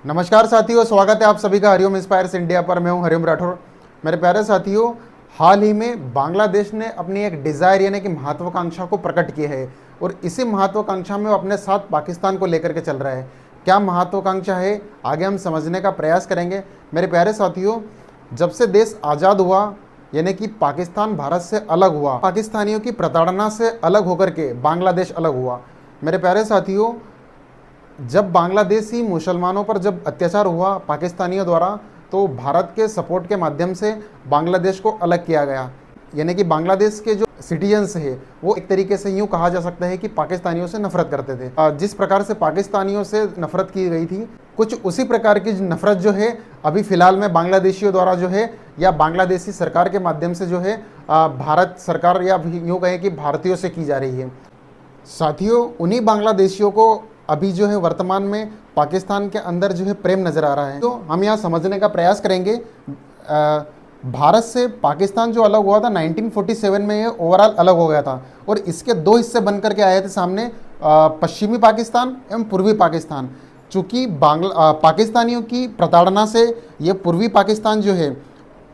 नमस्कार साथियों, स्वागत है आप सभी का हरिओम इंस्पायर्स इंडिया पर। मैं हूं हरिओम राठौर। मेरे प्यारे साथियों, हाल ही में बांग्लादेश ने अपनी एक डिज़ायर यानी कि महत्वाकांक्षा को प्रकट किया है और इसी महत्वाकांक्षा में वो अपने साथ पाकिस्तान को लेकर के चल रहा है। क्या महत्वाकांक्षा है, आगे हम समझने का प्रयास करेंगे। मेरे प्यारे साथियों, जब से देश आज़ाद हुआ यानी कि पाकिस्तान भारत से अलग हुआ, पाकिस्तानियों की प्रताड़ना से अलग होकर के बांग्लादेश अलग हुआ। मेरे प्यारे साथियों, जब बांग्लादेशी मुसलमानों पर जब अत्याचार हुआ पाकिस्तानियों द्वारा, तो भारत के सपोर्ट के माध्यम से बांग्लादेश को अलग किया गया। यानी कि बांग्लादेश के जो सिटीजन्स है वो एक तरीके से यूँ कहा जा सकता है कि पाकिस्तानियों से नफरत करते थे। जिस प्रकार से पाकिस्तानियों से नफरत की गई थी, कुछ उसी प्रकार की नफरत जो है अभी फ़िलहाल में बांग्लादेशियों द्वारा जो है या बांग्लादेशी सरकार के माध्यम से जो है भारत सरकार या यूँ कहें कि भारतीयों से की जा रही है। साथियों, उन्हीं बांग्लादेशियों को अभी जो है वर्तमान में पाकिस्तान के अंदर जो है प्रेम नज़र आ रहा है। तो हम यहाँ समझने का प्रयास करेंगे। भारत से पाकिस्तान जो अलग हुआ था 1947 में, ये ओवरऑल अलग हो गया था और इसके दो हिस्से बनकर के आए थे सामने, पश्चिमी पाकिस्तान एवं पूर्वी पाकिस्तान। चूँकि पाकिस्तानियों की प्रताड़ना से ये पूर्वी पाकिस्तान जो है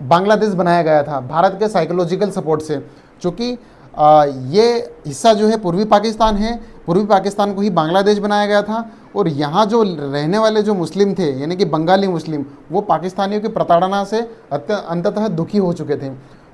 बांग्लादेश बनाया गया था भारत के साइकोलॉजिकल सपोर्ट से। चूँकि ये हिस्सा जो है पूर्वी पाकिस्तान है, पूर्वी पाकिस्तान को ही बांग्लादेश बनाया गया था और यहाँ जो रहने वाले जो मुस्लिम थे यानी कि बंगाली मुस्लिम, वो पाकिस्तानियों की प्रताड़ना से अंततः दुखी हो चुके थे।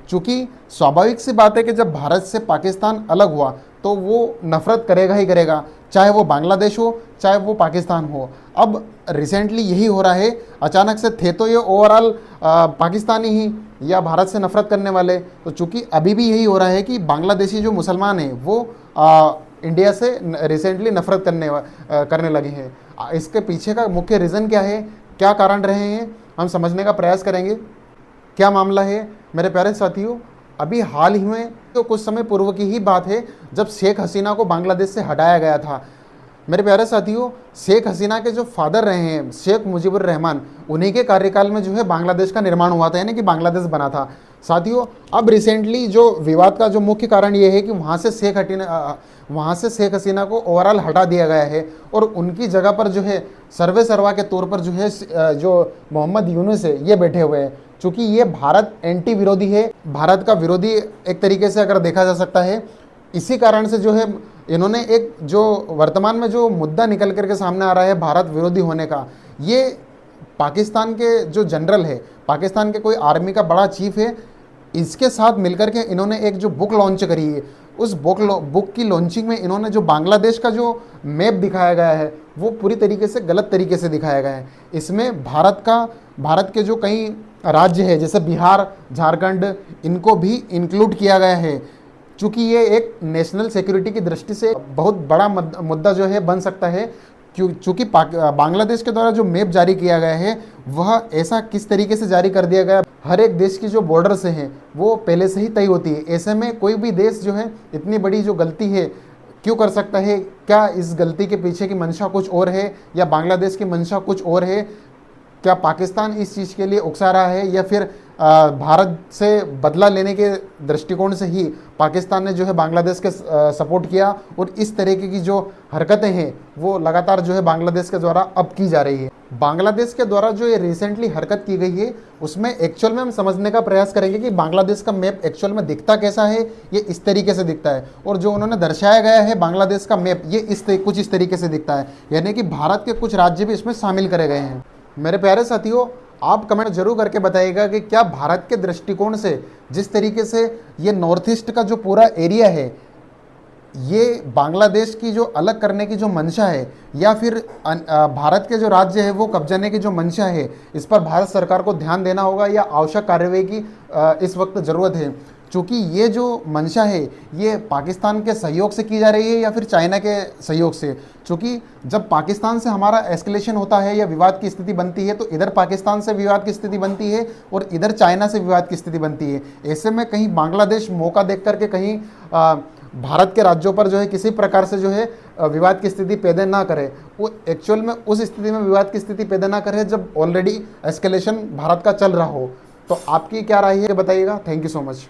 चूँकि स्वाभाविक सी बात है कि जब भारत से पाकिस्तान अलग हुआ तो वो नफ़रत करेगा ही करेगा, चाहे वो बांग्लादेश हो चाहे वो पाकिस्तान हो। अब रिसेंटली यही हो रहा है, अचानक से थे तो ये ओवरऑल पाकिस्तानी ही या भारत से नफरत करने वाले। तो चूँकि अभी भी यही हो रहा है कि बांग्लादेशी जो मुसलमान हैं वो इंडिया से रिसेंटली नफरत करने लगे हैं। इसके पीछे का मुख्य रीज़न क्या है, क्या कारण रहे हैं, हम समझने का प्रयास करेंगे। क्या मामला है मेरे प्यारे साथियों, अभी हाल ही में तो कुछ समय पूर्व की ही बात है जब शेख हसीना को बांग्लादेश से हटाया गया था। मेरे प्यारे साथियों, शेख हसीना के जो फादर रहे हैं शेख मुजीबुर रहमान, उन्हीं के कार्यकाल में जो है बांग्लादेश का निर्माण हुआ था यानी कि बांग्लादेश बना था। साथियों, अब रिसेंटली जो विवाद का जो मुख्य कारण ये है कि वहाँ से शेख हसीना को ओवरऑल हटा दिया गया है और उनकी जगह पर जो है सर्वे सर्वा के तौर पर जो है जो मोहम्मद यूनुस है ये बैठे हुए हैं। चूँकि ये भारत एंटी विरोधी है, भारत का विरोधी एक तरीके से अगर देखा जा सकता है। इसी कारण से जो है इन्होंने एक जो वर्तमान में जो मुद्दा निकल करके सामने आ रहा है भारत विरोधी होने का, ये पाकिस्तान के जो जनरल है, पाकिस्तान के कोई आर्मी का बड़ा चीफ है, इसके साथ मिलकर के इन्होंने एक जो बुक लॉन्च करी है, उस बुक की लॉन्चिंग में इन्होंने जो बांग्लादेश का जो मैप दिखाया गया है वो पूरी तरीके से गलत तरीके से दिखाया गया है। इसमें भारत के जो कई राज्य है जैसे बिहार, झारखंड, इनको भी इंक्लूड किया गया है। चूँकि ये एक नेशनल सिक्योरिटी की दृष्टि से बहुत बड़ा मुद्दा जो है बन सकता है। चूँकि बांग्लादेश के द्वारा जो मैप जारी किया गया है वह ऐसा किस तरीके से जारी कर दिया गया, हर एक देश की जो बॉर्डर से हैं वो पहले से ही तय होती है। ऐसे में कोई भी देश जो है इतनी बड़ी जो गलती है क्यों कर सकता है? क्या इस गलती के पीछे की मंशा कुछ और है या बांग्लादेश की मंशा कुछ और है? क्या पाकिस्तान इस चीज़ के लिए उकसा रहा है या फिर भारत से बदला लेने के दृष्टिकोण से ही पाकिस्तान ने जो है बांग्लादेश के सपोर्ट किया और इस तरीके की जो हरकतें हैं वो लगातार जो है बांग्लादेश के द्वारा अब की जा रही है। बांग्लादेश के द्वारा जो ये रिसेंटली हरकत की गई है उसमें एक्चुअल में हम समझने का प्रयास करेंगे कि बांग्लादेश का मैप एक्चुअल में दिखता कैसा है। ये इस तरीके से दिखता है और जो उन्होंने दर्शाया गया है बांग्लादेश का मैप ये कुछ इस तरीके से दिखता है, यानी कि भारत के कुछ राज्य भी इसमें शामिल करे गए हैं। मेरे प्यारे साथियों, आप कमेंट जरूर करके बताइएगा कि क्या भारत के दृष्टिकोण से जिस तरीके से ये नॉर्थ ईस्ट का जो पूरा एरिया है ये बांग्लादेश की जो अलग करने की जो मंशा है या फिर भारत के जो राज्य है वो कब्जाने की जो मंशा है, इस पर भारत सरकार को ध्यान देना होगा या आवश्यक कार्रवाई की इस वक्त ज़रूरत है। चूँकि ये जो मंशा है ये पाकिस्तान के सहयोग से की जा रही है या फिर चाइना के सहयोग से। चूँकि जब पाकिस्तान से हमारा एस्केलेशन होता है या विवाद की स्थिति बनती है तो इधर पाकिस्तान से विवाद की स्थिति बनती है और इधर चाइना से विवाद की स्थिति बनती है। ऐसे में कहीं बांग्लादेश मौका देख करके कहीं भारत के राज्यों पर जो है किसी प्रकार से जो है विवाद की स्थिति पैदा ना करे, वो एक्चुअल में उस स्थिति में विवाद की स्थिति पैदा ना करे जब ऑलरेडी एस्केलेशन भारत का चल रहा हो। तो आपकी क्या राय है बताइएगा। Thank you so much.